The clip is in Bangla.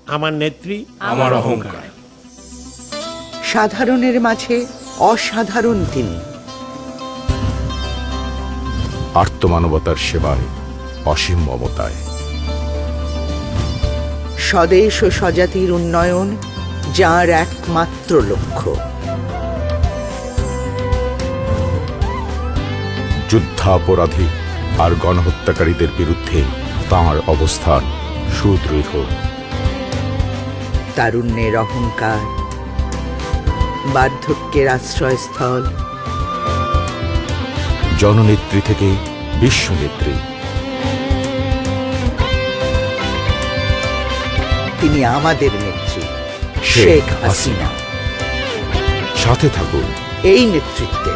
আমার নেত্রী, আমার অহংকার। সাধারণের মাঝে অসাধারণ তিনি। আর্তমানবতার সেবায় অসীম মমতায়। স্বদেশ ও স্বজাতির উন্নয়ন যার একমাত্র লক্ষ্য। যুদ্ধাপরাধী আর গণহত্যাকারীদের বিরুদ্ধে তাঁর অবস্থান সুদৃঢ়। তারুণ্যের অহংকার, বার্ধক্যের আশ্রয়স্থল। জননেত্রী থেকে বিশ্বনেত্রী, তিনি আমাদের নেত্রী শেখ হাসিনা। সাথে থাকুন এই নেতৃত্বে